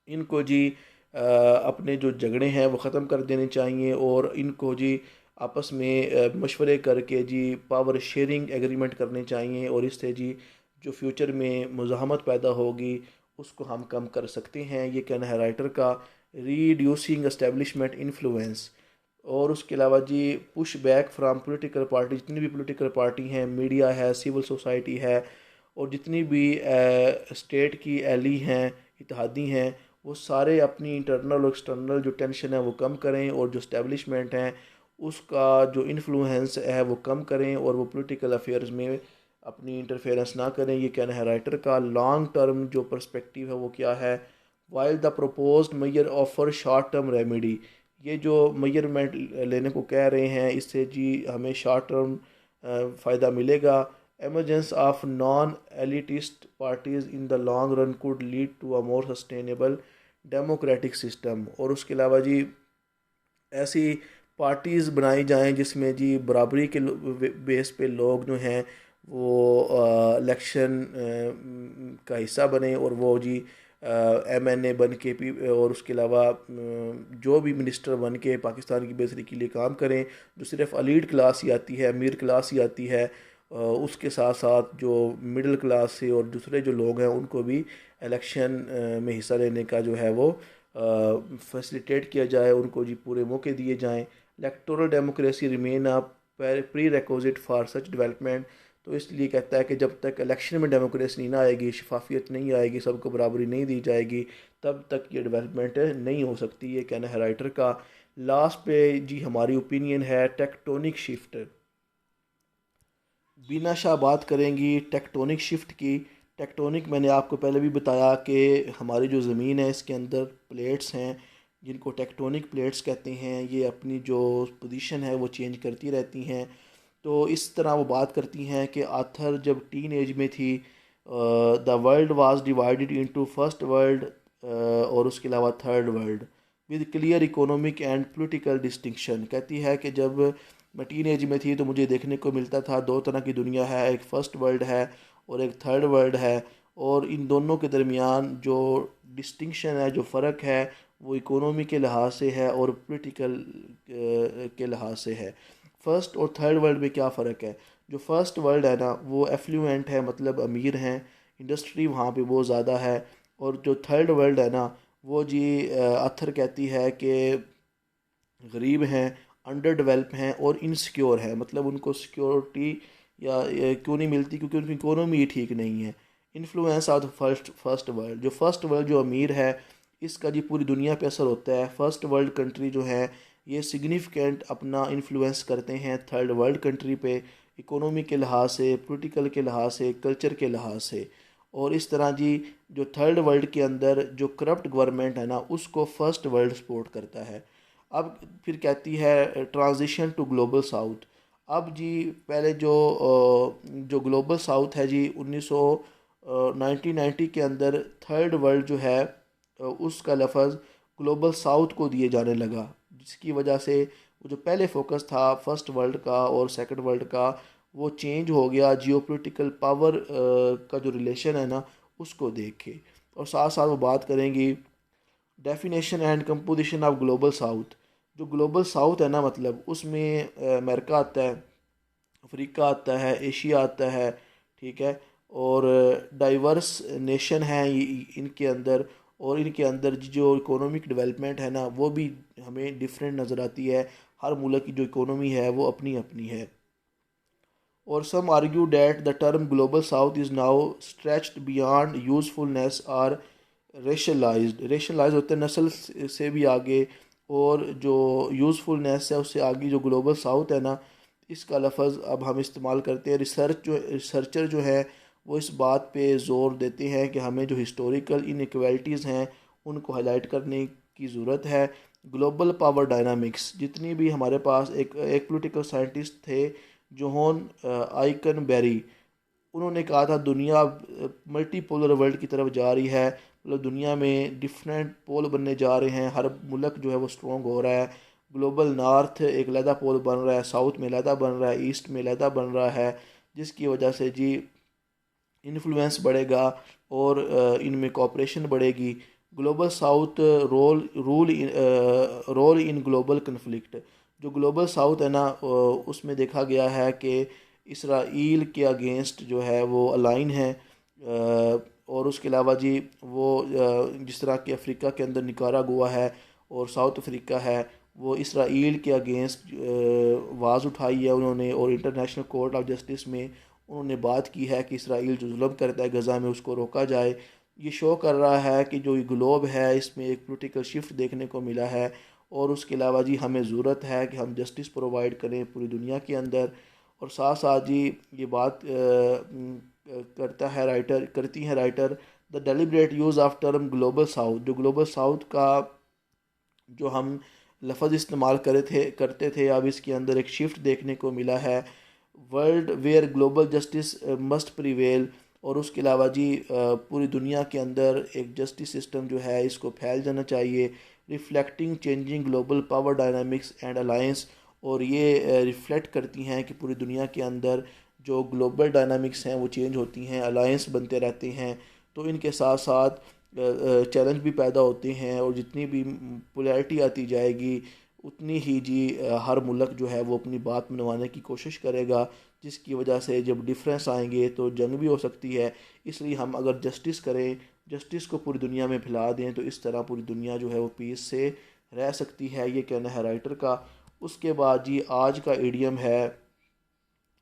इनको जी अपने जो झगड़े हैं वो ख़त्म कर देने चाहिए, और इनको जी आपस में मशवरे करके जी पावर शेयरिंग एग्रीमेंट करने चाहिए। और इससे जी जो फ्यूचर में मुज़ाहमत पैदा होगी उसको हम कम कर सकते हैं। ये कहना है राइटर का। रीड्यूसिंग एस्टेब्लिशमेंट इन्फ्लुएंस, और उसके अलावा जी push back from political party, जितनी भी पॉलिटिकल पार्टी हैं, मीडिया है, सिविल सोसाइटी है, और जितनी भी स्टेट की एली हैं, इत्तेहादी हैं, वो सारे अपनी इंटरनल और एक्सटर्नल जो टेंशन है वो कम करें, और जो इस्टेब्लिशमेंट हैं उसका जो इन्फ्लुएंस है वो कम करें, और वो पॉलिटिकल अफेयर्स में अपनी इंटरफेरेंस ना करें। ये कहना है राइटर का। लॉन्ग टर्म जो पर्सपेक्टिव है वो क्या है। While the proposed major offer short term remedy, ये जो मेजरमेंट लेने को कह रहे हैं इससे जी हमें शॉर्ट टर्म फ़ायदा मिलेगा। Emergence of non elitist parties in the long run could lead to a more sustainable democratic system. और उसके अलावा जी ऐसी पार्टीज़ बनाई जाएं जिसमें जी बराबरी के बेस पे लोग जो हैं वो इलेक्शन का हिस्सा बने, और वो जी एमएनए बन के और उसके अलावा जो भी मिनिस्टर बन के पाकिस्तान की बेहतरी के लिए काम करें। जो सिर्फ अलीट क्लास ही आती है, अमीर क्लास ही आती है, उसके साथ साथ जो मिडिल क्लास से और दूसरे जो लोग हैं उनको भी इलेक्शन में हिस्सा लेने का जो है वो फैसिलिटेट किया जाए, उनको जी पूरे मौके दिए जाएं। Electoral democracy remain a pre requisite for such development, तो इसलिए कहता है कि जब तक इलेक्शन में डेमोक्रेसी नहीं ना आएगी, शफाफियत नहीं आएगी, सबको बराबरी नहीं दी जाएगी, तब तक ये डेवलपमेंट नहीं हो सकती। ये कहना है राइटर का। लास्ट पे जी हमारी ओपिनियन है टेक्टोनिक शिफ्ट। बीना शाह बात करेंगी टेक्टोनिक शिफ्ट की। टेक्टोनिक मैंने आपको पहले भी बताया कि हमारी जो ज़मीन है इसके अंदर प्लेट्स हैं जिनको टेक्टोनिक प्लेट्स कहते हैं। ये अपनी जो पोजीशन है वो चेंज करती रहती हैं। तो इस तरह वो बात करती हैं कि आथर जब टीन एज में थी, the world was divided into first world और उसके अलावा third world with clear economic and political distinction. कहती है कि जब मैं टीन एज में थी तो मुझे देखने को मिलता था दो तरह की दुनिया है, एक फ़र्स्ट वर्ल्ड है और एक थर्ड वर्ल्ड है, और इन दोनों के दरमियान जो डिस्टिंक्शन है, जो फ़र्क है, वो इकोनॉमी के लिहाज से है और पॉलिटिकल के लिहाज से है। फ़र्स्ट और थर्ड वर्ल्ड में क्या फ़र्क है? जो फ़र्स्ट वर्ल्ड है ना वो एफ्लुएंट है, मतलब अमीर हैं, इंडस्ट्री वहाँ पे बहुत ज़्यादा है। और जो थर्ड वर्ल्ड है ना वो जी अथर कहती है कि गरीब हैं, अंडर डेवलप हैं और इनसिक्योर हैं, मतलब उनको सिक्योरिटी या क्यों नहीं मिलती, क्योंकि उनकी इकोनॉमी ही ठीक नहीं है। इन्फ्लुएंस ऑफ फर्स्ट वर्ल्ड, जो फर्स्ट वर्ल्ड जो अमीर है इसका जी पूरी दुनिया पे असर होता है। फर्स्ट वर्ल्ड कंट्री जो है ये सिग्निफिकेंट अपना इन्फ्लुएंस करते हैं थर्ड वर्ल्ड कंट्री पे, इकोनॉमी के लिहाज से, पॉलिटिकल के लिहाज से, कल्चर के लिहाज से। और इस तरह जी जो थर्ड वर्ल्ड के अंदर जो करप्ट गवर्नमेंट है ना उसको फर्स्ट वर्ल्ड सपोर्ट करता है। अब फिर कहती है ट्रांजिशन टू ग्लोबल साउथ। अब जी पहले जो ग्लोबल साउथ है जी 1990 के अंदर थर्ड वर्ल्ड जो है उसका लफज ग्लोबल साउथ को दिए जाने लगा, जिसकी वजह से वो जो पहले फोकस था फर्स्ट वर्ल्ड का और सेकंड वर्ल्ड का वो चेंज हो गया जियोपॉलिटिकल पावर का जो रिलेशन है ना उसको देख के। और साथ साथ वो बात करेंगी definition and composition of global south. जो ग्लोबल साउथ है ना मतलब उसमें अमेरिका आता है, अफ्रीका आता है, एशिया आता है, ठीक है, और डाइवर्स नेशन हैं इनके अंदर। और इनके अंदर जो इकोनॉमिक डेवलपमेंट है ना वो भी हमें डिफरेंट नज़र आती है। हर मुल्क की जो इकोनॉमी है वो अपनी अपनी है। और some argue that the term global south is now stretched beyond usefulness और रेशलाइज होते हैं नस्ल से भी आगे, और जो यूज़फुलनेस है उससे आगे जो ग्लोबल साउथ है ना इसका लफज अब हम इस्तेमाल करते हैं। रिसर्चर जो है वो इस बात पे ज़ोर देते हैं कि हमें जो हिस्टोरिकल इनइक्वालिटीज़ हैं उनको हाईलाइट करने की ज़रूरत है। ग्लोबल पावर डायनामिक्स, जितनी भी हमारे पास एक पॉलिटिकल साइंटिस्ट थे जोहन आइकन बेरी, उन्होंने कहा था दुनिया मल्टीपोलर वर्ल्ड की तरफ जा रही है, मतलब दुनिया में डिफरेंट पोल बनने जा रहे हैं, हर मुल्क जो है वो स्ट्रॉन्ग हो रहा है। ग्लोबल नॉर्थ एक लहदा पोल बन रहा है, साउथ में लहदा बन रहा है, ईस्ट में लहदा बन रहा है, जिसकी वजह से जी इन्फ्लुएंस बढ़ेगा और इनमें कोऑपरेशन बढ़ेगी। Global south role in global conflict. जो ग्लोबल साउथ है ना उसमें देखा गया है कि इसराइल के अगेंस्ट जो है वो अलाइन है। और उसके अलावा जी वो जिस तरह कि अफ्रीका के अंदर निकारागुआ है और साउथ अफ्रीका है, वो इसराइल के अगेंस्ट आवाज़ उठाई है उन्होंने, और इंटरनेशनल कोर्ट ऑफ जस्टिस में उन्होंने बात की है कि इसराइल जो जुल्म करता है गज़ा में उसको रोका जाए। ये शो कर रहा है कि जो ये ग्लोब है इसमें एक पॉलिटिकल शिफ्ट देखने को मिला है। और उसके अलावा जी हमें ज़रूरत है कि हम जस्टिस प्रोवाइड करें पूरी दुनिया के अंदर। और साथ साथ जी ये बात करती हैं writer the deliberate use of term global south. जो ग्लोबल साउथ का जो हम लफ्ज़ इस्तेमाल करते थे अब इसके अंदर एक शिफ्ट देखने को मिला है, world where global justice must prevail. और उसके अलावा जी पूरी दुनिया के अंदर एक जस्टिस सिस्टम जो है इसको फैल जाना चाहिए, reflecting changing global power dynamics and alliance. और ये रिफ्लेक्ट करती हैं कि पूरी दुनिया के अंदर जो ग्लोबल डायनामिक्स हैं वो चेंज होती हैं, अलायंस बनते रहते हैं। तो इनके साथ साथ चैलेंज भी पैदा होते हैं, और जितनी भी पोलैरिटी आती जाएगी उतनी ही जी हर मुल्क जो है वो अपनी बात मनवाने की कोशिश करेगा, जिसकी वजह से जब डिफरेंस आएंगे तो जंग भी हो सकती है। इसलिए हम अगर जस्टिस करें, जस्टिस को पूरी दुनिया में फैला दें, तो इस तरह पूरी दुनिया जो है वो पीस से रह सकती है। ये कहना है राइटर का। उसके बाद जी आज का इडियम है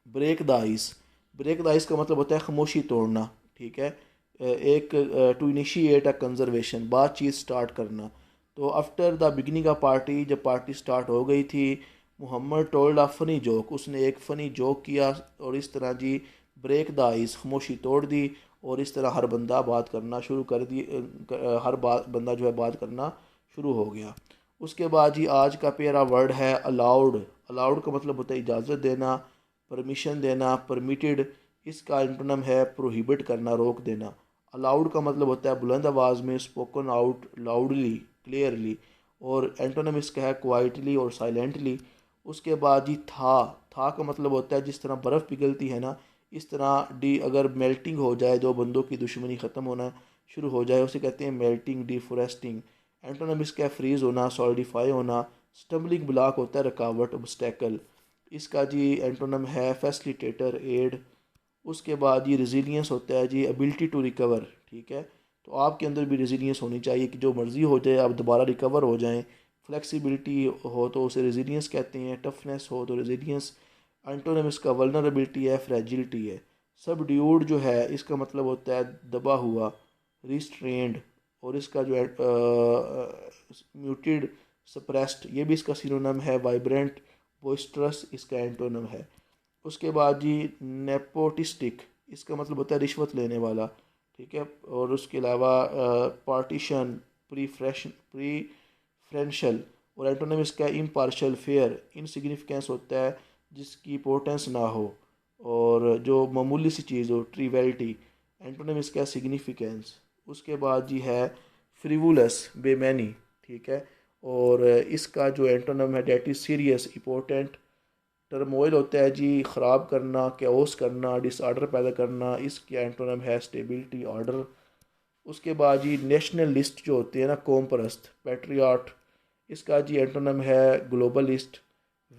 break the ice. Break the ice का मतलब होता है खामोशी तोड़ना, ठीक है। एक टू इनिशिएट अ कंजर्वेशन, बातचीत स्टार्ट करना। तो after the beginning of party, जब पार्टी स्टार्ट हो गई थी, Mohammad told a funny joke, उसने एक फ़नी जोक किया और इस तरह जी ब्रेक द आइस, खामोशी तोड़ दी। और इस तरह हर बंदा बात करना शुरू कर दी, हर बंदा जो है बात करना शुरू हो गया। उसके बाद जी आज का पहला वर्ड है अलाउड। अलाउड का मतलब होता है इजाज़त देना, परमिशन देना, परमिटेड। इसका एंटोनिम है प्रोहिबिट करना, रोक देना। अलाउड का मतलब होता है बुलंद आवाज़ में, स्पोकन आउट लाउडली, क्लियरली। और एंटोनिम इसका है क्वाइटली और साइलेंटली। उसके बाद जी था का मतलब होता है जिस तरह बर्फ़ पिघलती है ना, इस तरह डी अगर मेल्टिंग हो जाए, दो बंदों की दुश्मनी ख़त्म होना शुरू हो जाए, उसे कहते हैं मेल्टिंग, डिफोरेस्टिंग। एंटोनिम इसका है फ्रीज होना, सॉलिडिफाई होना। स्टम्बलिंग ब्लॉक होता है रुकावट, ऑब्स्टेकल। इसका जी एंटोनिम है फैसिलिटेटर, एड। उसके बाद ये रेजिलियंस होता है जी एबिलिटी टू रिकवर, ठीक है। तो आपके अंदर भी रेजिलियंस होनी चाहिए कि जो मर्ज़ी हो जाए आप दोबारा रिकवर हो जाएं। फ्लेक्सिबिलिटी हो तो उसे रेजिलियंस कहते हैं, टफनेस हो तो रेजिलियंस। एंटोनिम इसका वल्नरेबिलिटी है, फ्रेजिलिटी है। सब ड्यूड जो है इसका मतलब होता है दबा हुआ, रिस्ट्रेंड। और इसका जो है म्यूटेड, सप्रेस्ड, ये भी इसका सिनोनिम है। वाइब्रेंट, बोइस्ट्रस इसका एंटोनिम है। उसके बाद जी नेपोटिस्टिक, इसका मतलब होता है रिश्वत लेने वाला, ठीक है। और उसके अलावा पार्टीशन, प्रीफ्रेंशियल। और एंटोनिम इसका इम्पार्शल, फेयर। इनसिग्निफिकेंस होता है जिसकी इंपॉर्टेंस ना हो और जो मामूली सी चीज़ हो, ट्रिवियलिटी। एंटोनिम इसका सिग्निफिकेंस। उसके बाद जी है फ्रिवुलस, बेमैनी, ठीक है। और इसका जो एंटोनिम है that is serious, important. Turmoil होता है जी ख़राब करना, कैओस करना, डिसऑर्डर पैदा करना। इसकी एंटोनिम है स्टेबिलिटी, ऑर्डर। उसके बाद जी नेशनलिस्ट जो होते हैं ना, कौम परस्त, पैट्रियाट। इसका जी एंटोनिम है ग्लोबलिस्ट।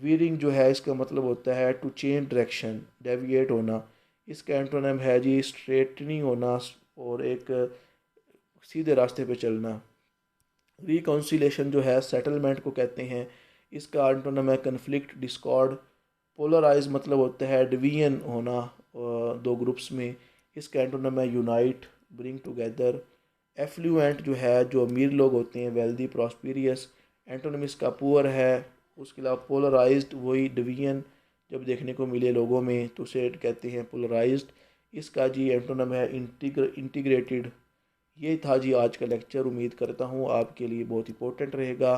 वीरिंग जो है इसका मतलब होता है टू चेंज डायरेक्शन, डेविएट होना। इसका एंटोनिम है जी स्ट्रेटनिंग होना और एक सीधे रास्ते पे चलना। रिकॉन्सिलेशन जो है सेटलमेंट को कहते हैं। इसका एंटोनिम है कन्फ्लिक्ट, डिस्कॉर्ड। पोलराइज मतलब होता है डिवीजन होना दो ग्रुप्स में। इसका एंटोनिम है यूनाइट, ब्रिंग टुगेदर। एफ्लुएंट जो है जो अमीर लोग होते हैं, वेल्दी, प्रॉस्पिरियस। एंटोनिम इसका पुअर है। उसके अलावा पोलराइज्ड, वही डिवीजन जब देखने को मिले लोगों में तो उसे कहते हैं पोलराइज्ड। इसका जी एंटोनिम है इंटीग्रेटेड। ये था जी आज का लेक्चर। उम्मीद करता हूँ आपके लिए बहुत इंपॉर्टेंट रहेगा।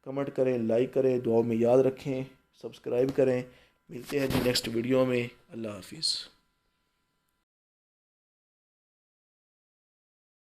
कमेंट करें, लाइक करें, दुआ में याद रखें, सब्सक्राइब करें। मिलते हैं जी नेक्स्ट वीडियो में। अल्लाह हाफिज़।